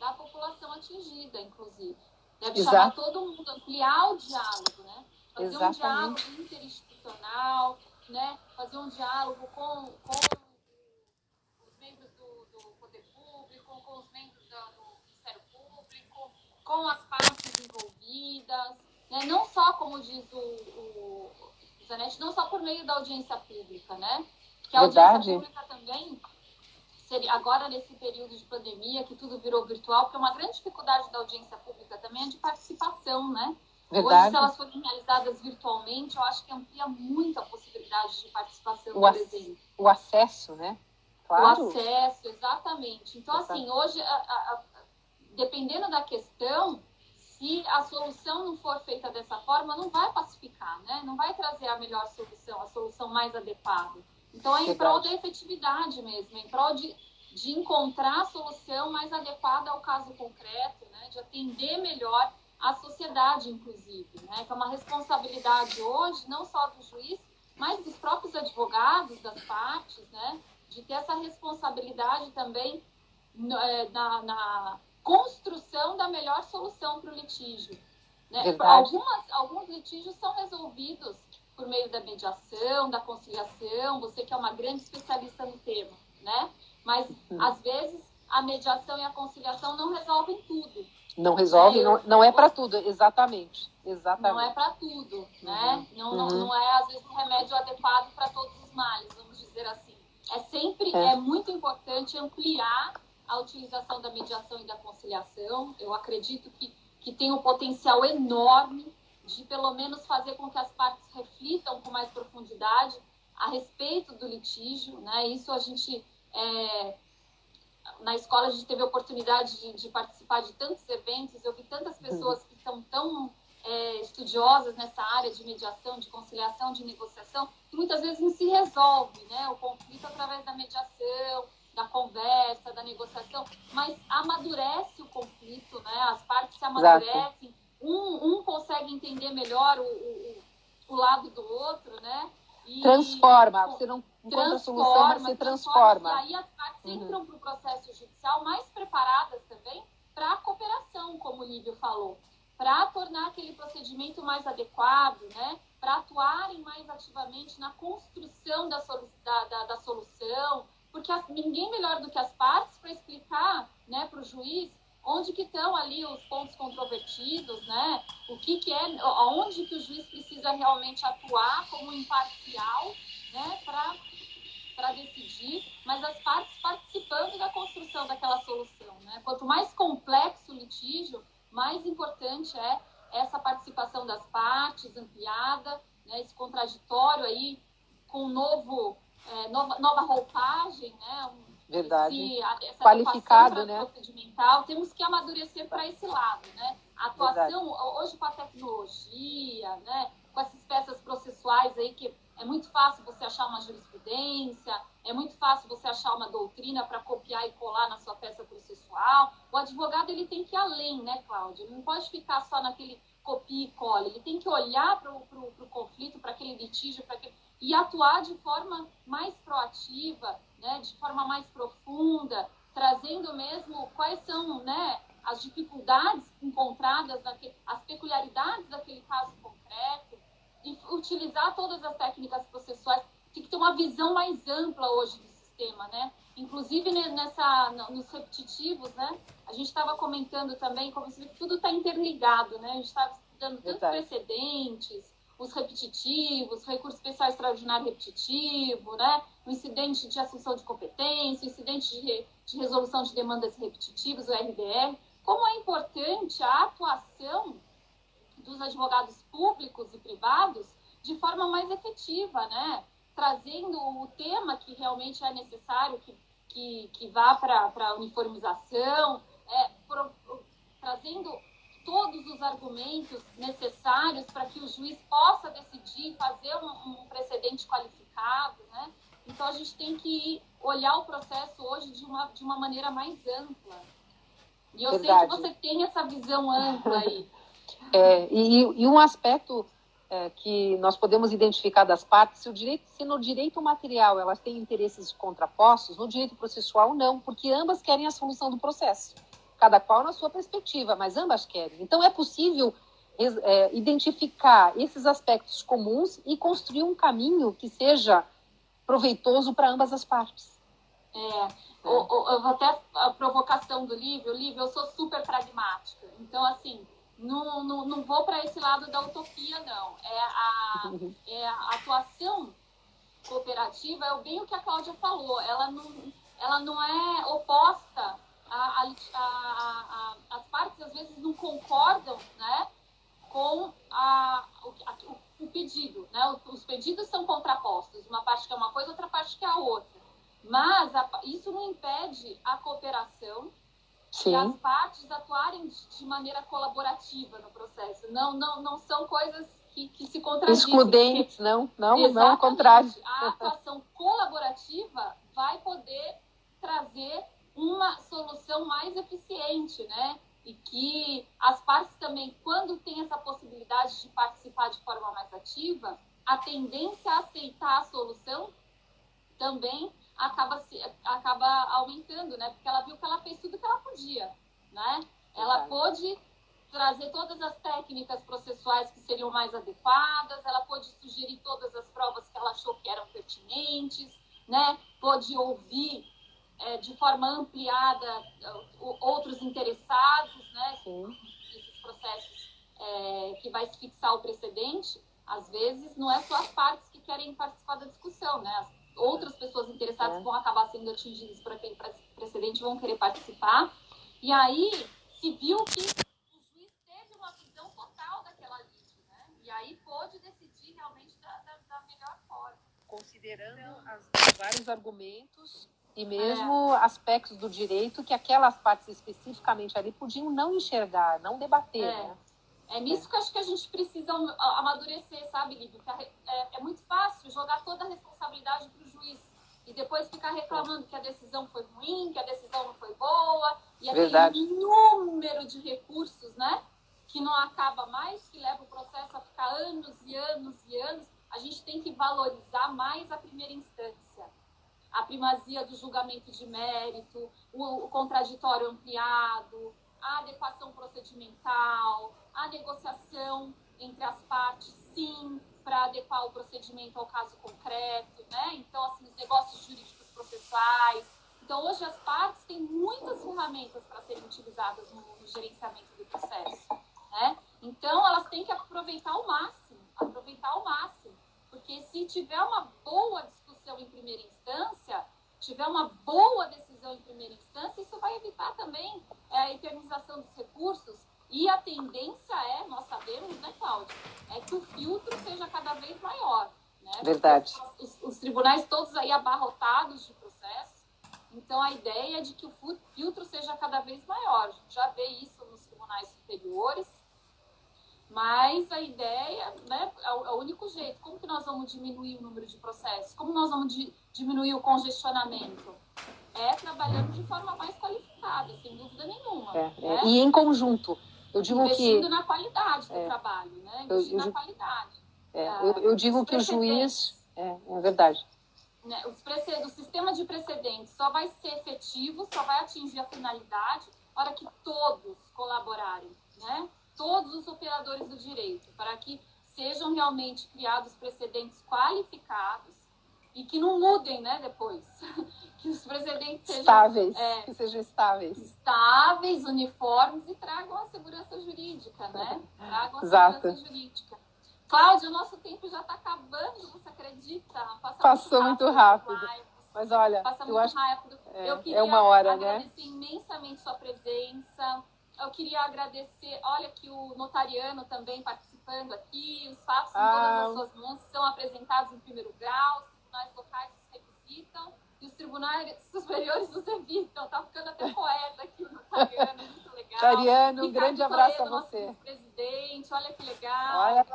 da população atingida, inclusive. Deve chamar todo mundo, ampliar o diálogo, né? Fazer um diálogo interinstitucional, né? Fazer um diálogo com os membros do poder público, com os membros do Ministério Público, com as partes envolvidas, né? Não só, como diz o Zanetti, não só por meio da audiência pública, né? Que a audiência pública também, agora nesse período de pandemia, que tudo virou virtual, porque uma grande dificuldade da audiência pública também é de participação, né? Verdade. Hoje, se elas forem realizadas virtualmente, eu acho que amplia muito a possibilidade de participação, por exemplo. O acesso, né? Claro. O acesso, exatamente. Então, assim, hoje, dependendo da questão, se a solução não for feita dessa forma, não vai pacificar, né? Não vai trazer a melhor solução, a solução mais adequada. Então, é em prol da efetividade mesmo, é em prol de encontrar a solução mais adequada ao caso concreto, né? De atender melhor a sociedade, inclusive, né? Que é uma responsabilidade hoje, não só do juiz, mas dos próprios advogados, das partes, né? De ter essa responsabilidade também construção da melhor solução para o litígio. Né? Alguns litígios são resolvidos por meio da mediação, da conciliação, você que é uma grande especialista no tema, né? Mas, às vezes, a mediação e a conciliação não resolvem tudo. Não resolve, não é para tudo, exatamente. Não é para tudo, né? Não é, às vezes, um remédio adequado para todos os males, vamos dizer assim. É muito importante ampliar a utilização da mediação e da conciliação. Eu acredito que tem um potencial enorme de, pelo menos, fazer com que as partes reflitam com mais profundidade a respeito do litígio, né? Isso a gente... na escola a gente teve a oportunidade de participar de tantos eventos, eu vi tantas pessoas que são tão estudiosas nessa área de mediação, de conciliação, de negociação, que muitas vezes não se resolve, né, o conflito através da mediação, da conversa, da negociação, mas amadurece o conflito, né, as partes se amadurecem, um consegue entender melhor o lado do outro, né, e transforma, você não encontra a solução, mas você transforma. E aí as partes entram para o processo judicial mais preparadas também para a cooperação, como o Lívio falou, para tornar aquele procedimento mais adequado, né? Para atuarem mais ativamente na construção da solução, porque ninguém melhor do que as partes para explicar, né, para o juiz onde que estão ali os pontos controvertidos, né? O que onde que o juiz precisa realmente atuar como imparcial, né, para decidir, mas as partes participando da construção daquela solução, né? Quanto mais complexo o litígio, mais importante é essa participação das partes ampliada, né? Esse contraditório aí com nova roupagem, né? Verdade. Essa qualificado, né? Procedimental, temos que amadurecer para esse lado, né? A atuação, hoje com a tecnologia, né? Com essas peças processuais aí, que é muito fácil você achar uma jurisprudência, é muito fácil você achar uma doutrina para copiar e colar na sua peça processual. O advogado, ele tem que ir além, né, Cláudia? Ele não pode ficar só naquele copia e cola, ele tem que olhar para o conflito, para aquele litígio, e atuar de forma mais proativa, né, de forma mais profunda, trazendo mesmo quais são, né, as dificuldades encontradas, as peculiaridades daquele caso concreto, e utilizar todas as técnicas processuais. Tem que ter uma visão mais ampla hoje do sistema, né? Inclusive nos repetitivos, né? A gente estava comentando também como se tudo está interligado, né? A gente estava estudando tanto precedentes, os repetitivos, recurso especial extraordinário repetitivo, né? O incidente de assunção de competência, o incidente de resolução de demandas repetitivas, o RDR. Como é importante a atuação dos advogados públicos e privados de forma mais efetiva, né? Trazendo o tema que realmente é necessário, que vá para a uniformização, trazendo todos os argumentos necessários para que o juiz possa decidir, fazer um precedente qualificado, né? Então, a gente tem que olhar o processo hoje de uma maneira mais ampla. E eu sei que você tem essa visão ampla aí. E um aspecto que nós podemos identificar das partes, se no direito material elas têm interesses contrapostos, no direito processual não, porque ambas querem a solução do processo. Cada qual na sua perspectiva, mas ambas querem. Então, é possível identificar esses aspectos comuns e construir um caminho que seja proveitoso para ambas as partes. Eu vou até a provocação do Lívio. Lívio, eu sou super pragmática. Então, assim, não vou para esse lado da utopia, não. A atuação cooperativa é bem o que a Cláudia falou. Ela não é oposta. As partes, às vezes, não concordam, né, com o pedido. Né? Os pedidos são contrapostos. Uma parte quer uma coisa, outra parte quer a outra. Mas isso não impede a cooperação. Sim. E as partes atuarem de maneira colaborativa no processo. Não são coisas que se contradizem. Excludentes, não, ao contrário. A atuação colaborativa vai poder trazer uma solução mais eficiente, né? E que as partes também, quando tem essa possibilidade de participar de forma mais ativa, a tendência a aceitar a solução também acaba aumentando, né? Porque ela viu que ela fez tudo que ela podia. né? Ela pôde trazer todas as técnicas processuais que seriam mais adequadas, ela pôde sugerir todas as provas que ela achou que eram pertinentes, né? Pôde ouvir de forma ampliada outros interessados, né? Nesses processos que vai se fixar o precedente. Às vezes, não é só as partes que querem participar da discussão, né? As outras pessoas interessadas vão acabar sendo atingidas por aquele precedente, vão querer participar. E aí, se viu que o juiz teve uma visão total daquela lide, né? E aí pôde decidir realmente da melhor forma. Considerando os vários argumentos e mesmo aspectos do direito que aquelas partes especificamente ali podiam não enxergar, não debater, né? É nisso que eu acho que a gente precisa amadurecer, sabe, Lívia? É muito fácil jogar toda a responsabilidade para o juiz e depois ficar reclamando que a decisão foi ruim, que a decisão não foi boa, e aquele número de recursos, né, que não acaba mais, que leva o processo a ficar anos e anos e anos. A gente tem que valorizar mais a primeira instância. A primazia do julgamento de mérito, o contraditório ampliado, a adequação procedimental, a negociação entre as partes, sim, para adequar o procedimento ao caso concreto, né? Então, assim, os negócios jurídicos processuais. Então, hoje as partes têm muitas ferramentas para serem utilizadas no gerenciamento do processo, né? Então, elas têm que aproveitar ao máximo, porque se tiver uma boa discussão em primeira instância, tiver uma boa decisão em primeira instância, isso vai evitar também a eternização dos recursos. E a tendência nós sabemos, né, Cláudia, que o filtro seja cada vez maior, né? Verdade. Os tribunais todos aí abarrotados de processos. Então, a ideia é de que o filtro seja cada vez maior. A gente já vê isso nos tribunais superiores. Mas a ideia, né, é o único jeito. Como que nós vamos diminuir o número de processos? Como nós vamos diminuir o congestionamento? Trabalhando de forma mais qualificada, sem dúvida nenhuma. Né? E em conjunto. Eu digo investindo na qualidade do trabalho, né? Investindo na qualidade. Eu digo que o juiz... É verdade. Né? O sistema de precedentes só vai ser efetivo, só vai atingir a finalidade na hora que todos colaborarem, né? Todos os operadores do direito, para que sejam realmente criados precedentes qualificados e que não mudem, né, depois. Que os precedentes sejam estáveis, que sejam estáveis. Estáveis, uniformes e tragam a segurança jurídica, né? Tragam a segurança jurídica. Cláudia, o nosso tempo já está acabando, você acredita? Passou muito rápido. Mas olha, eu acho rápido. Eu queria uma hora, agradecer imensamente sua presença. Eu queria agradecer, olha que o notariano também participando aqui, os fatos em todas as suas mãos são apresentados em primeiro grau, os tribunais locais os revisitam e os tribunais superiores os evitam. Tá ficando até poeta aqui o notariano, muito legal. Notariano, um grande abraço a você. Nosso presidente, olha que legal. Olha,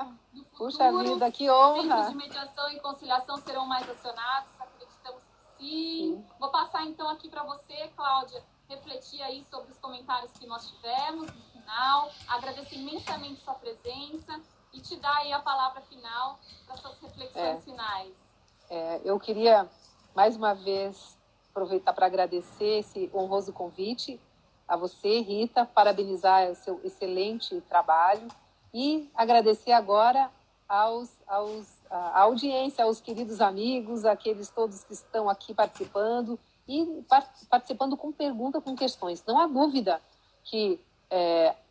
puxa vida, que honra. Centros de mediação e conciliação serão mais acionados, acreditamos que sim. Vou passar então aqui para você, Cláudia, refletir aí sobre os comentários que nós tivemos no final, agradecer imensamente sua presença e te dar aí a palavra final para suas reflexões finais. Eu queria, mais uma vez, aproveitar para agradecer esse honroso convite a você, Rita, parabenizar o seu excelente trabalho e agradecer agora à audiência, aos queridos amigos, aqueles todos que estão aqui participando, e participando com perguntas, com questões. Não há dúvida que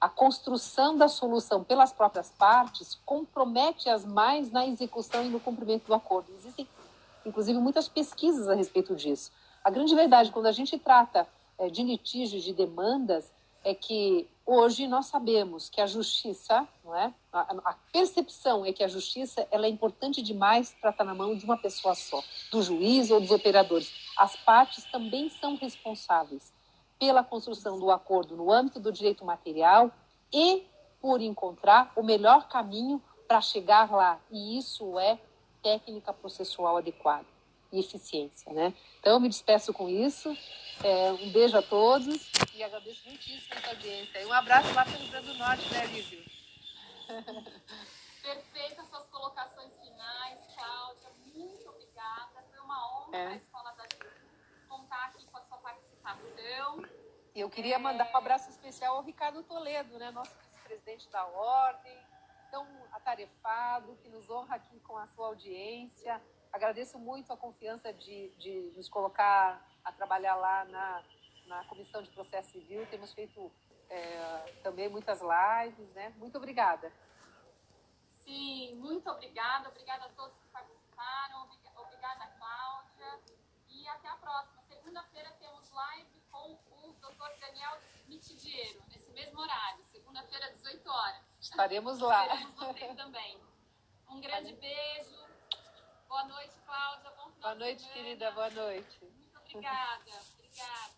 a construção da solução pelas próprias partes compromete-as mais na execução e no cumprimento do acordo. Existem, inclusive, muitas pesquisas a respeito disso. A grande verdade, quando a gente trata de litígios, de demandas, é que hoje nós sabemos que a justiça, não é? A percepção é que a justiça ela é importante demais para estar na mão de uma pessoa só, do juiz ou dos operadores. As partes também são responsáveis pela construção do acordo no âmbito do direito material e por encontrar o melhor caminho para chegar lá. E isso é técnica processual adequada e eficiência, né? Então, eu me despeço com isso. Um beijo a todos e agradeço muitíssimo essa audiência. E um abraço lá para o Rio Grande do Norte, né, Lívia? Perfeitas suas colocações finais, Cláudia. Muito obrigada. Foi uma honra para a Escola da Justiça contar aqui com a sua participação. E eu queria mandar um abraço especial ao Ricardo Toledo, né, nosso vice-presidente da Ordem, tão atarefado, que nos honra aqui com a sua audiência. Agradeço muito a confiança de nos colocar a trabalhar lá na Comissão de Processo Civil. Temos feito também muitas lives, né? Muito obrigada. Sim, muito obrigada. Obrigada a todos que participaram. Obrigada, Cláudia. E até a próxima. Segunda-feira temos live com o Dr. Daniel Mitidiero, nesse mesmo horário. Segunda-feira, 18 horas. Estaremos lá. Esperamos vocês também. Um grande beijo. Boa noite, Cláudia. Bom final Boa noite, de semana. querida. Boa noite. Muito obrigada. Obrigada.